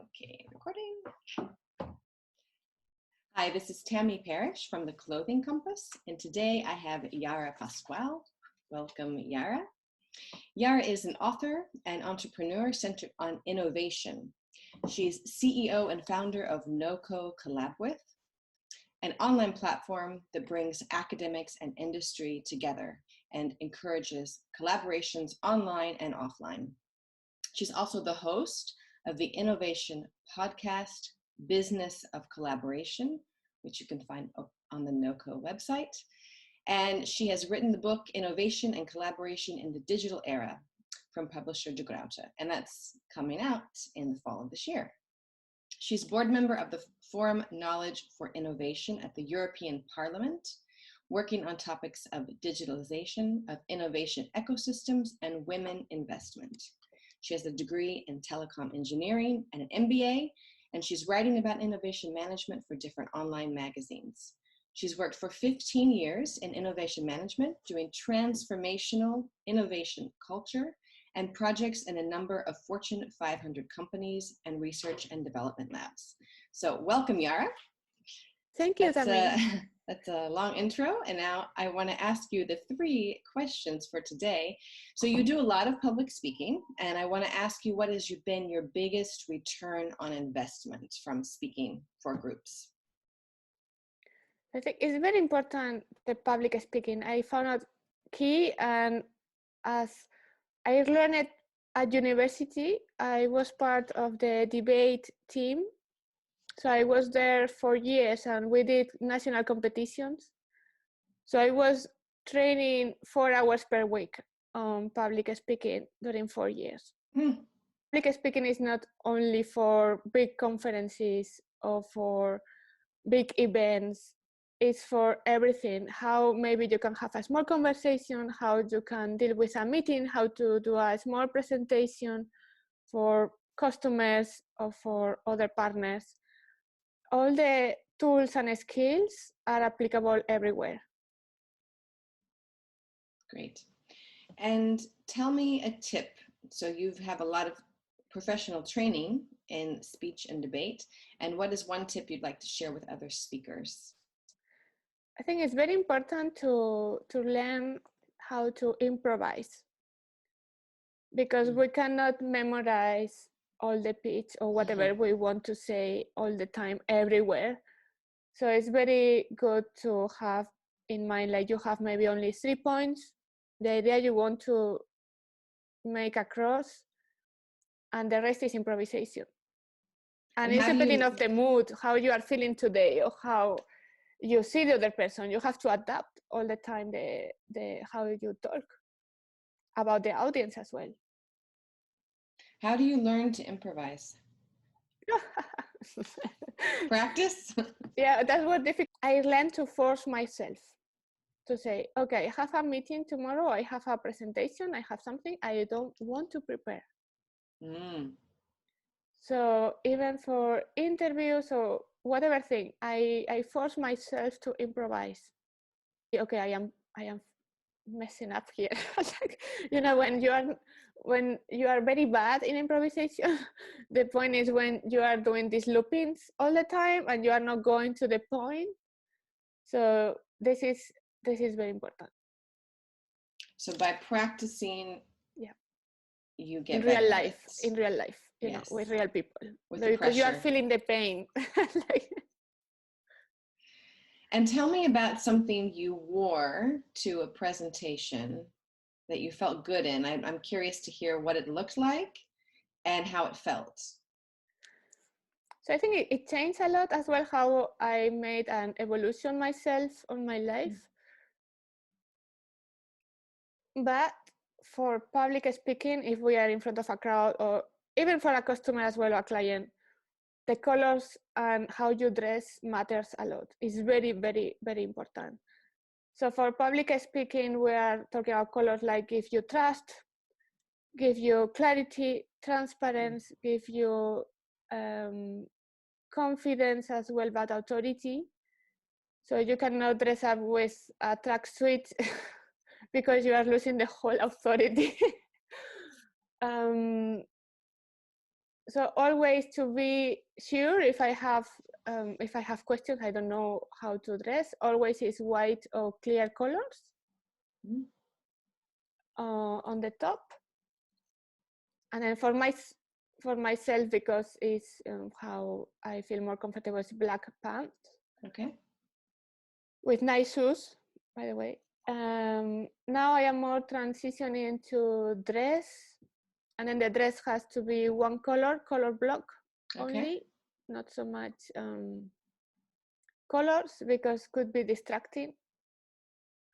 Okay, recording. Hi, this is Tammy Parrish from the Clothing Compass, and today I have Jara Pascual. Welcome, Jara. Jara is an author and entrepreneur centered on innovation. She's CEO and founder of knowco collabwith, an online platform that brings academics and industry together and encourages collaborations online and offline. She's also the host of the innovation podcast, Business of Collaboration, which you can find on the knowco website. And she has written the book, Innovation and Collaboration in the Digital Era, from publisher De Grote, and that's coming out in the fall of this year. She's board member of the Forum Knowledge for Innovation at the European Parliament, working on topics of digitalization, of innovation ecosystems, and women investment. She has a degree in telecom engineering and an MBA, and she's writing about innovation management for different online magazines. She's worked for 15 years in innovation management, doing transformational innovation culture and projects in a number of Fortune 500 companies and research and development labs. So welcome, Jara. Thank you, Tammy. That's a long intro, and now I want to ask you the 3 questions for today. So you do a lot of public speaking, and I want to ask you, what has been your biggest return on investment from speaking for groups? I think it's very important, the public speaking. I found out key, and as I learned it at university, I was part of the debate team. So I was there for years, and we did national competitions. So I was training 4 hours per week on public speaking during 4 years. Public speaking is not only for big conferences or for big events, it's for everything. How maybe you can have a small conversation, how you can deal with a meeting, how to do a small presentation for customers or for other partners. All the tools and skills are applicable everywhere. Great. And tell me a tip. So you have a lot of professional training in speech and debate. And what is one tip you'd like to share with other speakers? I think it's very important to learn how to improvise, because we cannot memorize all the pitch or whatever we want to say all the time everywhere. So it's very good to have in mind, like you have maybe only 3 points, the idea you want to make across, and the rest is improvisation. And it's depending of the mood, how you are feeling today, or how you see the other person. You have to adapt all the time the how you talk about the audience as well. How do you learn to improvise? Practice? Yeah, that's what difficult. I learned to force myself to say, okay, I have a meeting tomorrow, I have a presentation, I have something I don't want to prepare. So even for interviews or whatever thing, I force myself to improvise. Okay, I am messing up here. Like, you know, when you are very bad in improvisation, the point is when you are doing these loopings all the time and you are not going to the point. So this is very important. So by practicing, you get in real life, you know, with real people, because you are feeling the pain. Like, and tell me about something you wore to a presentation that you felt good in. I'm curious to hear what it looked like and how it felt. So I think it changed a lot as well, how I made an evolution myself on my life. But for public speaking, if we are in front of a crowd, or even for a customer as well, or a client, the colors and how you dress matters a lot. It's very, very, very important. So for public speaking, we are talking about colors like give you trust, give you clarity, transparency, give you confidence as well, but authority. So you cannot dress up with a tracksuit because you are losing the whole authority. so always to be sure if I have questions, I don't know how to address, always is white or clear colors on the top. And then for myself, because it's how I feel more comfortable, is black pants. Okay. With nice shoes, by the way. Now I am more transitioning to dress, and then the dress has to be one color block only, not so much colors, because could be distracting.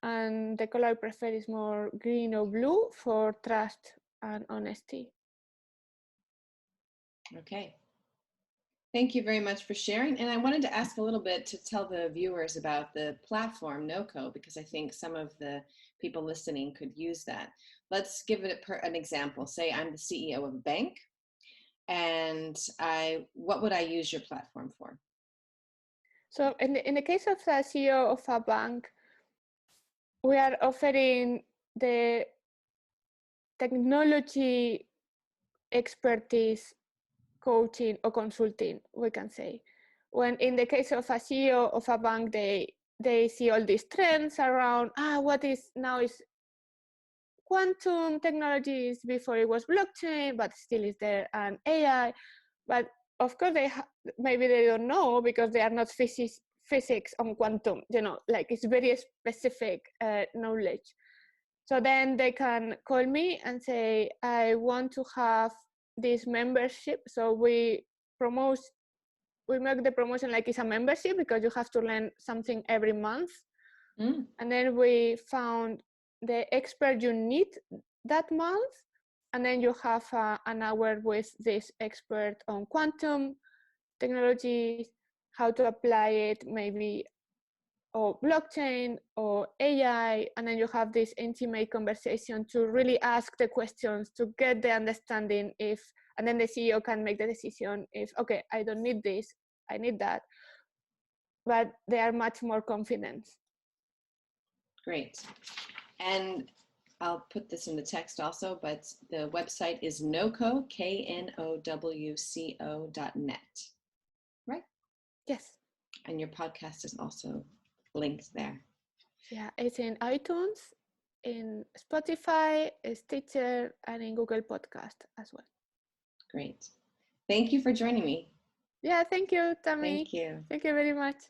And the color I prefer is more green or blue for trust and honesty. Okay. Thank you very much for sharing. And I wanted to ask a little bit to tell the viewers about the platform knowco, because I think some of the people listening could use that. Let's give it an example. Say I'm the CEO of a bank, and what would I use your platform for? So in the case of the CEO of a bank, we are offering the technology expertise coaching or consulting, we can say. When in the case of a CEO of a bank, they see all these trends around what is now is quantum technologies, before it was blockchain, but still is there, and AI. But of course maybe they don't know, because they are not physics on quantum, like it's very specific knowledge. So then they can call me and say, I want to have this membership. So we make the promotion like it's a membership, because you have to learn something every month. And then we found the expert you need that month, and then you have an hour with this expert on quantum technology, how to apply it, maybe, or blockchain or AI, and then you have this intimate conversation to really ask the questions to get the understanding and then the CEO can make the decision if, okay, I don't need this, I need that, but they are much more confident. Great. And I'll put this in the text also, but the website is knowco, knowco.net, right? Yes. And your podcast is also linked there. Yeah, it's in iTunes, in Spotify, Stitcher, and in Google Podcast as well. Great. Thank you for joining me. Yeah, thank you, Tammy. Thank you. Thank you very much.